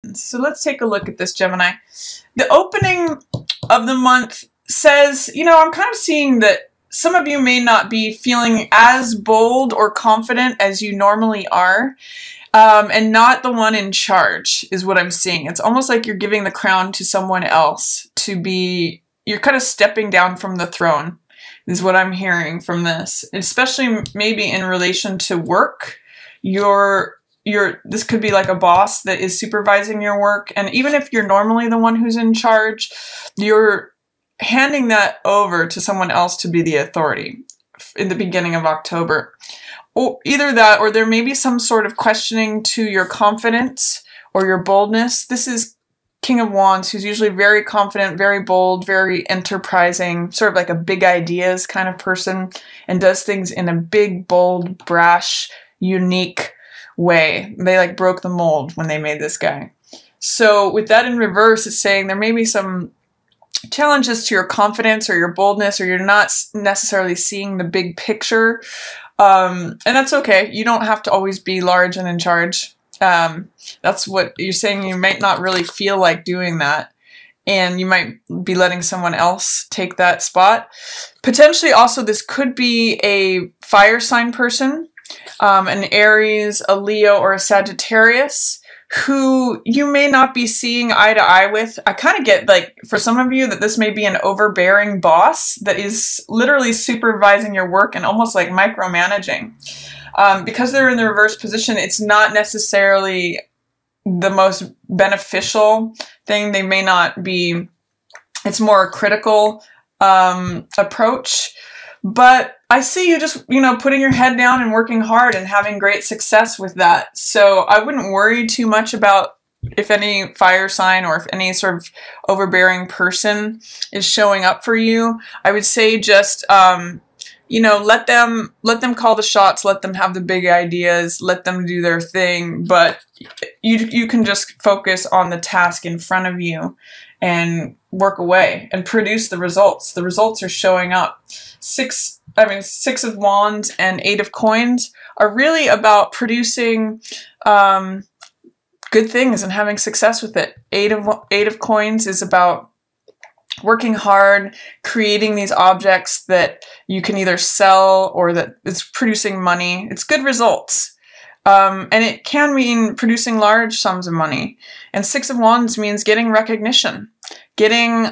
happens. So let's take a look at this, Gemini. The opening of the month says, you know, I'm kind of seeing that some of you may not be feeling as bold or confident as you normally are, and not the one in charge is what I'm seeing. It's almost like you're giving the crown to someone else to be, you're kind of stepping down from the throne is what I'm hearing from this, especially maybe in relation to work. This could be like a boss that is supervising your work. And even if you're normally the one who's in charge, you're handing that over to someone else to be the authority in the beginning of October. Or either that, or there may be some sort of questioning to your confidence or your boldness. This is King of Wands, who's usually very confident, very bold, very enterprising, sort of like a big ideas kind of person, and does things in a big, bold, brash, unique way. They like broke the mold when they made this guy. So with that in reverse, it's saying there may be some challenges to your confidence or your boldness, or you're not necessarily seeing the big picture. And that's okay. You don't have to always be large and in charge. That's what you're saying. You might not really feel like doing that, and you might be letting someone else take that spot. Potentially also, this could be a fire sign person, an Aries, a Leo, or a Sagittarius, who you may not be seeing eye to eye with. I kind of get, like, for some of you, that this may be an overbearing boss that is literally supervising your work and almost like micromanaging. Because they're in the reverse position, it's not necessarily the most beneficial thing. They may not be, it's more a critical approach. But I see you just, you know, putting your head down and working hard and having great success with that. So I wouldn't worry too much about if any fire sign or if any sort of overbearing person is showing up for you. I would say just, you know, let them call the shots, let them have the big ideas, let them do their thing. But you can just focus on the task in front of you and work away and produce the results. The results are showing up. Six of Wands and Eight of Coins are really about producing good things and having success with it. Eight of Coins is about working hard, creating these objects that you can either sell or that it's producing money. It's good results. And it can mean producing large sums of money. And Six of Wands means getting recognition, getting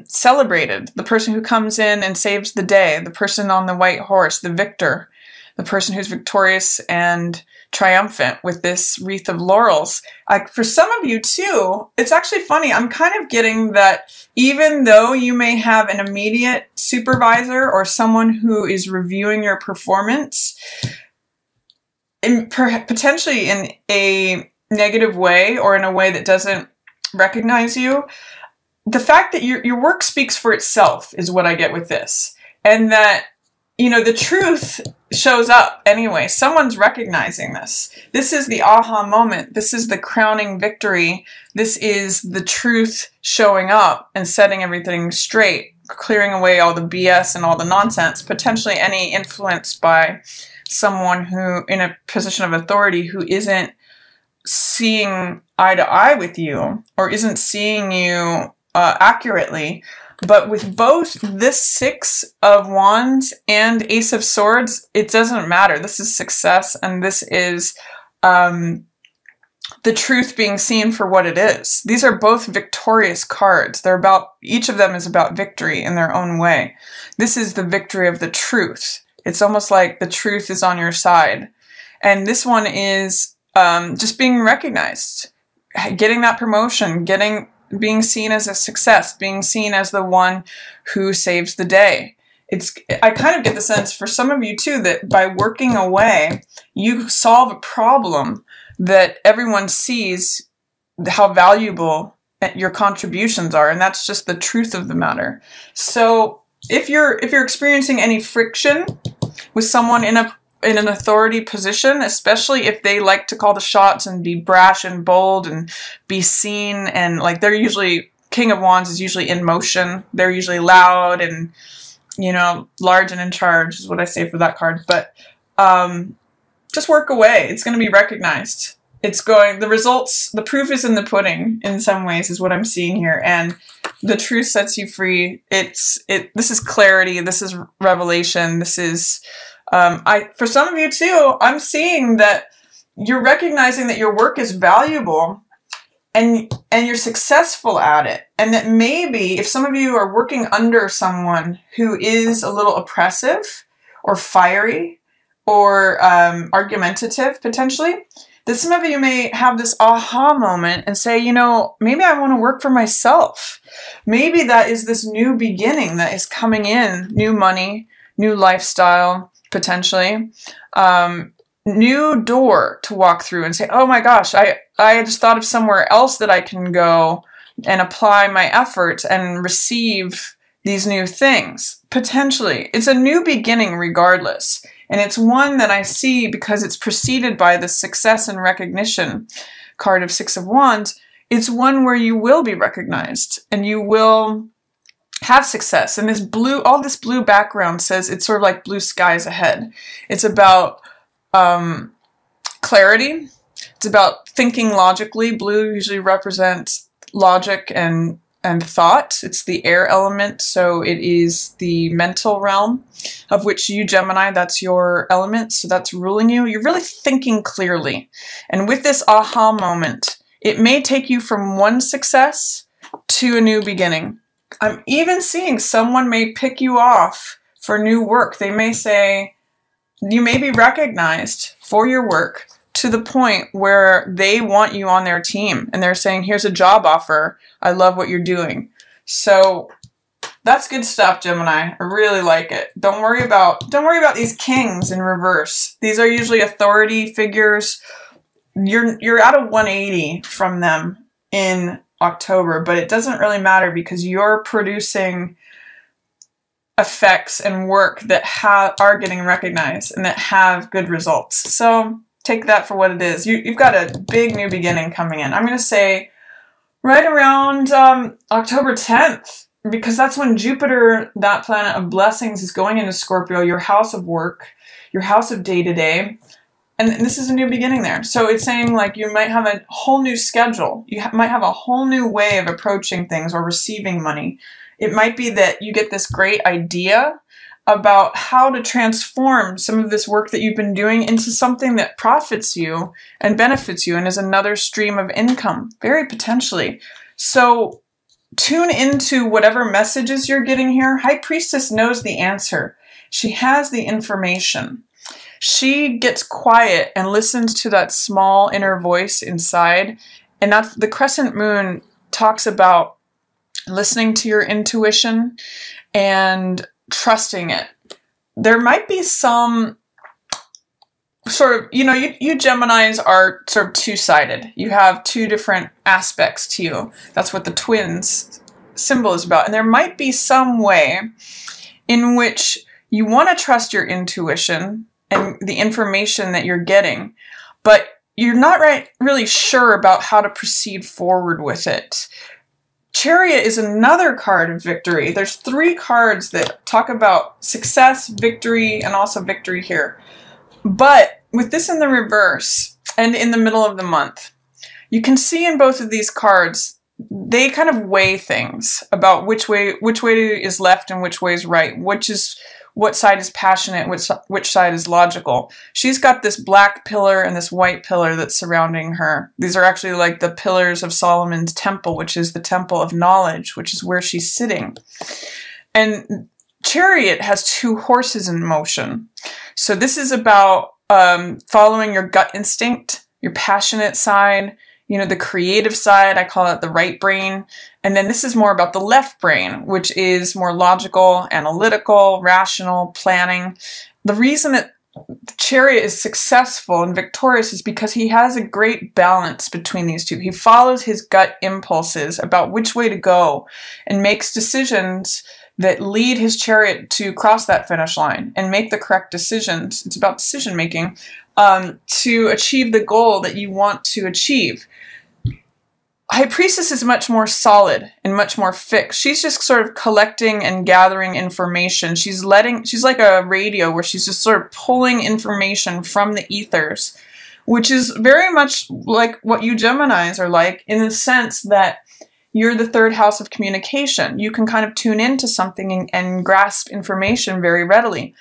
celebrated. The person who comes in and saves the day, the person on the white horse, the victor, the person who's victorious and triumphant with this wreath of laurels. For some of you too, it's actually funny. I'm kind of getting that even though you may have an immediate supervisor or someone who is reviewing your performance, potentially in a negative way or in a way that doesn't recognize you, the fact that your work speaks for itself is what I get with this. And that, you know, the truth shows up anyway. Someone's recognizing this. This is the aha moment. This is the crowning victory. This is the truth showing up and setting everything straight, clearing away all the BS and all the nonsense, potentially any influence by someone who in a position of authority who isn't seeing eye to eye with you or isn't seeing you accurately. But with both this Six of Wands and Ace of Swords, it doesn't matter. This is success, and this is the truth being seen for what it is. These are both victorious cards. They're about, each of them is about victory in their own way. This is the victory of the truth. It's almost like the truth is on your side. And this one is just being recognized, getting that promotion, being seen as a success, being seen as the one who saves the day. I kind of get the sense for some of you too that by working away, you solve a problem that everyone sees how valuable your contributions are, and that's just the truth of the matter. So if you're experiencing any friction with someone in an authority position, especially if they like to call the shots and be brash and bold and be seen, and like they're usually, King of Wands is usually in motion. They're usually loud and, you know, large and in charge is what I say for that card. But just work away. It's going to be recognized. It's going, the results, the proof is in the pudding in some ways is what I'm seeing here. And the truth sets you free. This is clarity. This is revelation. This is, for some of you too, I'm seeing that you're recognizing that your work is valuable and you're successful at it. And that maybe if some of you are working under someone who is a little oppressive or fiery or argumentative potentially, that some of you may have this aha moment and say, you know, maybe I want to work for myself. Maybe that is this new beginning that is coming in, new money, new lifestyle, potentially, new door to walk through and say, oh my gosh, I just thought of somewhere else that I can go and apply my efforts and receive these new things. Potentially. It's a new beginning regardless. And it's one that I see because it's preceded by the success and recognition card of Six of Wands. It's one where you will be recognized and you will have success. And this blue, all this blue background says it's sort of like blue skies ahead. It's about clarity. It's about thinking logically. Blue usually represents logic and thought. It's the air element, so it is the mental realm, of which you, Gemini, that's your element, so that's ruling you. You're really thinking clearly. And with this aha moment, it may take you from one success to a new beginning. I'm even seeing someone may pick you off for new work. They may say, you may be recognized for your work to the point where they want you on their team and they're saying, here's a job offer. I love what you're doing. So that's good stuff, Gemini. I really like it. Don't worry about these kings in reverse. These are usually authority figures. You're at a 180 from them in October, but it doesn't really matter because you're producing effects and work that are getting recognized and that have good results. So take that for what it is. You've got a big new beginning coming in. I'm going to say right around October 10th, because that's when Jupiter, that planet of blessings, is going into Scorpio, your house of work, your house of day-to-day. And this is a new beginning there. So it's saying like you might have a whole new schedule. You might have a whole new way of approaching things or receiving money. It might be that you get this great idea about how to transform some of this work that you've been doing into something that profits you and benefits you and is another stream of income, very potentially. So tune into whatever messages you're getting here. High Priestess knows the answer. She has the information. She gets quiet and listens to that small inner voice inside. And that's the crescent moon talks about listening to your intuition and trusting it. There might be some sort of, you Geminis are sort of two-sided. You have two different aspects to you. That's what the twins symbol is about. And there might be some way in which you want to trust your intuition and the information that you're getting, but you're not really sure about how to proceed forward with it. Chariot is another card of victory. There's 3 cards that talk about success, victory, and also victory here. But with this in the reverse and in the middle of the month, you can see in both of these cards, they kind of weigh things about which way is left and which way is right, what side is passionate, which side is logical. She's got this black pillar and this white pillar that's surrounding her. These are actually like the pillars of Solomon's temple, which is the temple of knowledge, which is where she's sitting. And Chariot has 2 horses in motion. So this is about following your gut instinct, your passionate side, the creative side. I call it the right brain. And then this is more about the left brain, which is more logical, analytical, rational, planning. The reason that Chariot is successful and victorious is because he has a great balance between these two. He follows his gut impulses about which way to go and makes decisions that lead his chariot to cross that finish line and make the correct decisions. It's about decision making to achieve the goal that you want to achieve. High Priestess is much more solid and much more fixed. She's just sort of collecting and gathering information. She's like a radio where she's just sort of pulling information from the ethers which is very much like what you Geminis are like, in the sense that you're the third house of communication. You can kind of tune into something and grasp information very readily.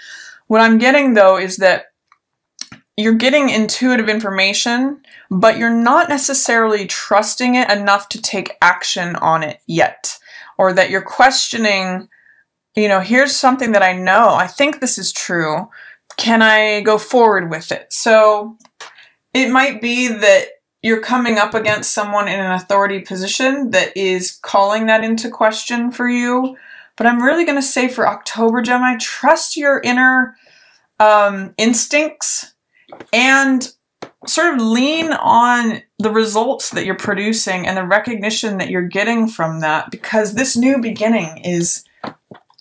What I'm getting, though, is that you're getting intuitive information, but you're not necessarily trusting it enough to take action on it yet. Or that you're questioning, you know, here's something that I know. I think this is true. Can I go forward with it? So it might be that you're coming up against someone in an authority position that is calling that into question for you. But I'm really going to say for October, Gemini, trust your inner instincts and sort of lean on the results that you're producing and the recognition that you're getting from that, because this new beginning is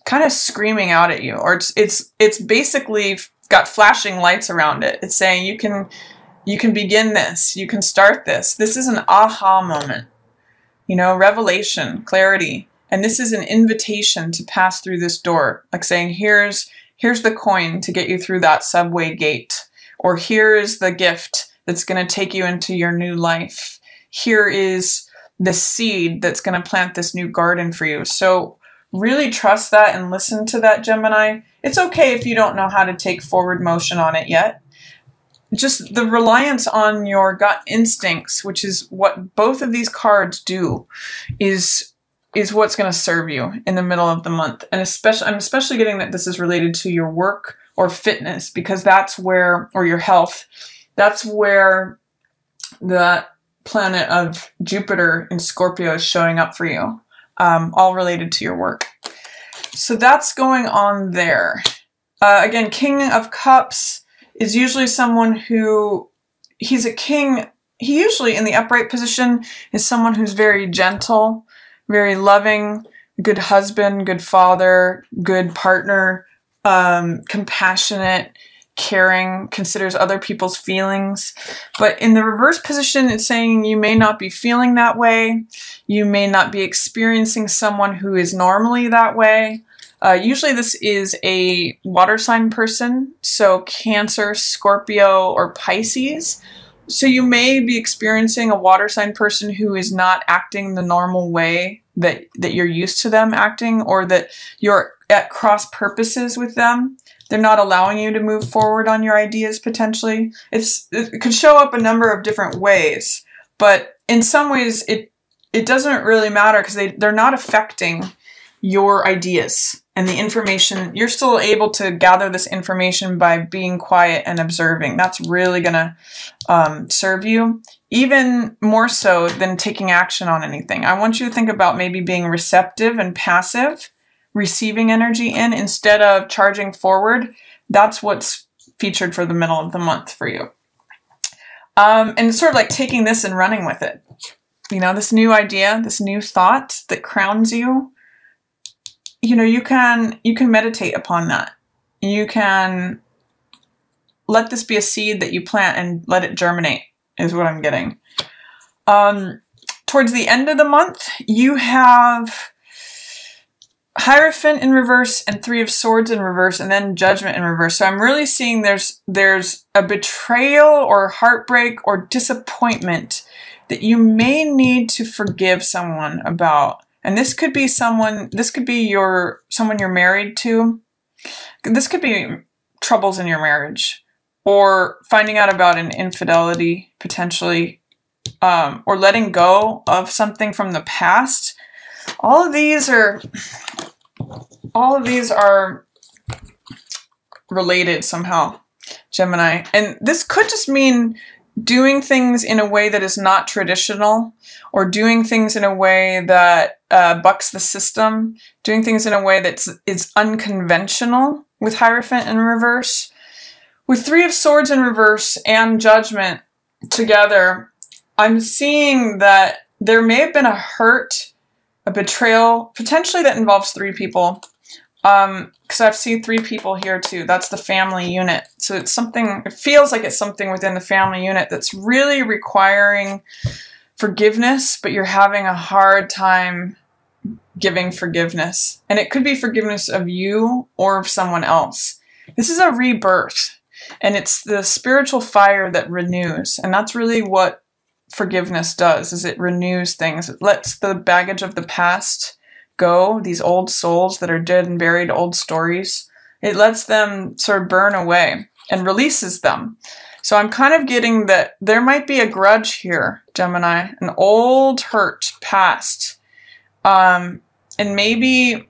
kind of screaming out at you, or it's basically got flashing lights around it. It's saying you can begin this, you can start this. This is an aha moment, you know, revelation, clarity. And this is an invitation to pass through this door, like saying, here's the coin to get you through that subway gate, or here is the gift that's going to take you into your new life. Here is the seed that's going to plant this new garden for you. So really trust that and listen to that, Gemini. It's okay if you don't know how to take forward motion on it yet. Just the reliance on your gut instincts, which is what both of these cards do, is what's going to serve you in the middle of the month. And I'm especially getting that this is related to your work or fitness, because that's where, or your health, that's where the planet of Jupiter in Scorpio is showing up for you, all related to your work. So that's going on there. Again, King of Cups is usually someone who, he's a king. He usually in the upright position is someone who's very gentle, very loving, good husband, good father, good partner, compassionate, caring, considers other people's feelings. But in the reverse position, it's saying you may not be feeling that way. You may not be experiencing someone who is normally that way. Usually this is a water sign person, so Cancer, Scorpio, or Pisces. So you may be experiencing a water sign person who is not acting the normal way that you're used to them acting, or that you're at cross purposes with them. They're not allowing you to move forward on your ideas potentially. It could show up a number of different ways, but in some ways it doesn't really matter, because they're not affecting your ideas and the information. You're still able to gather this information by being quiet and observing. That's really going to serve you, even more so than taking action on anything. I want you to think about maybe being receptive and passive, receiving energy in instead of charging forward. That's what's featured for the middle of the month for you. And sort of like taking this and running with it. You know, this new idea, this new thought that crowns you, you know, you can meditate upon that. You can let this be a seed that you plant and let it germinate, is what I'm getting. Towards the end of the month, you have Hierophant in reverse and Three of Swords in reverse, and then Judgment in reverse. So I'm really seeing there's a betrayal or heartbreak or disappointment that you may need to forgive someone about. And this could be someone you're married to. This could be troubles in your marriage, or finding out about an infidelity potentially, or letting go of something from the past. All of these are related somehow, Gemini. And this could just mean doing things in a way that is not traditional, or doing things in a way that bucks the system, doing things in a way that is unconventional with Hierophant in reverse. With Three of Swords in reverse and Judgment together, I'm seeing that there may have been a hurt, a betrayal, potentially that involves three people. Because I've seen three people here too. That's the family unit. So it's something, it feels like it's something within the family unit that's really requiring forgiveness, but you're having a hard time giving forgiveness. And it could be forgiveness of you or of someone else. This is a rebirth. And it's the spiritual fire that renews. And that's really what forgiveness does, is it renews things. It lets the baggage of the past go, these old souls that are dead and buried, old stories. It lets them sort of burn away and releases them. So I'm kind of getting that there might be a grudge here, Gemini, an old hurt past. And maybe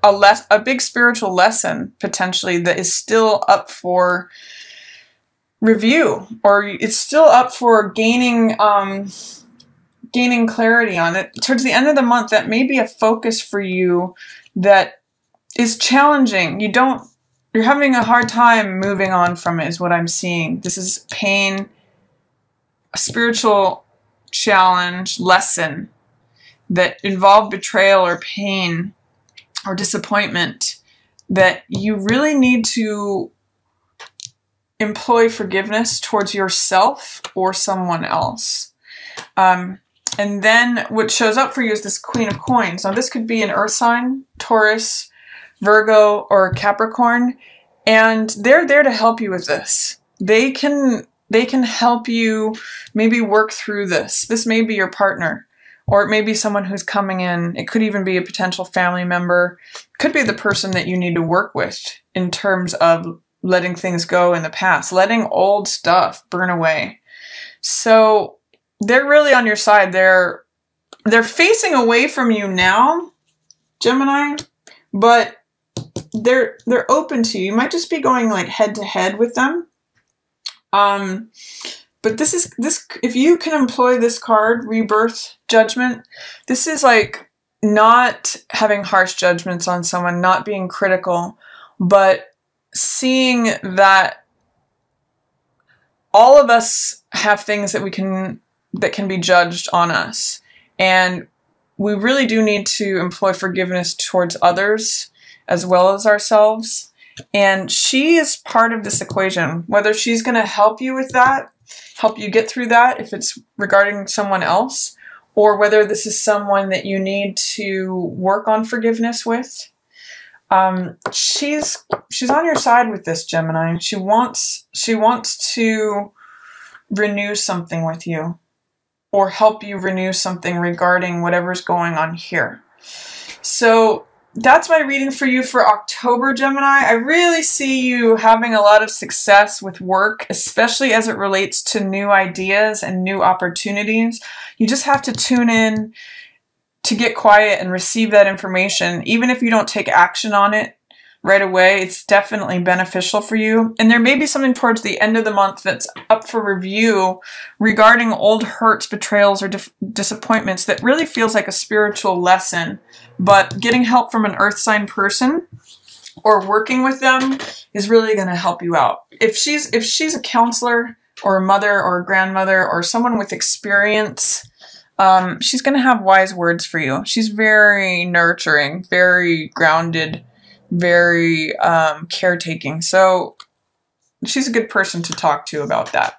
a big spiritual lesson, potentially, that is still up for review, or it's still up for gaining clarity on it. Towards the end of the month, that may be a focus for you that is challenging. You're having a hard time moving on from it, is what I'm seeing. This is pain, a spiritual challenge, lesson that involve betrayal or pain or disappointment, that you really need to employ forgiveness towards yourself or someone else. And then what shows up for you is this Queen of Coins. Now this could be an earth sign, Taurus, Virgo, or Capricorn, and they're there to help you with this. They can help you maybe work through this. This may be your partner, or it may be someone who's coming in. It could even be a potential family member. It could be the person that you need to work with in terms of letting things go in the past, letting old stuff burn away. So they're really on your side. They're facing away from you now, Gemini, but they're open to you. You might just be going like head to head with them. But this if you can employ this card, Rebirth, Judgment, this is like not having harsh judgments on someone, not being critical, but seeing that all of us have things that can be judged on us. And we really do need to employ forgiveness towards others as well as ourselves. And she is part of this equation, whether she's going to help you with that, help you get through that if it's regarding someone else, or whether this is someone that you need to work on forgiveness with. She's on your side with this, Gemini. She wants to renew something with you, or help you renew something regarding whatever's going on here. So that's my reading for you for October, Gemini. I really see you having a lot of success with work, especially as it relates to new ideas and new opportunities. You just have to tune in to get quiet and receive that information. Even if you don't take action on it right away, it's definitely beneficial for you. And there may be something towards the end of the month that's up for review regarding old hurts, betrayals, or disappointments that really feels like a spiritual lesson. But getting help from an earth sign person or working with them is really going to help you out. If she's a counselor or a mother or a grandmother or someone with experience, she's going to have wise words for you. She's very nurturing, very grounded, very caretaking. So she's a good person to talk to about that.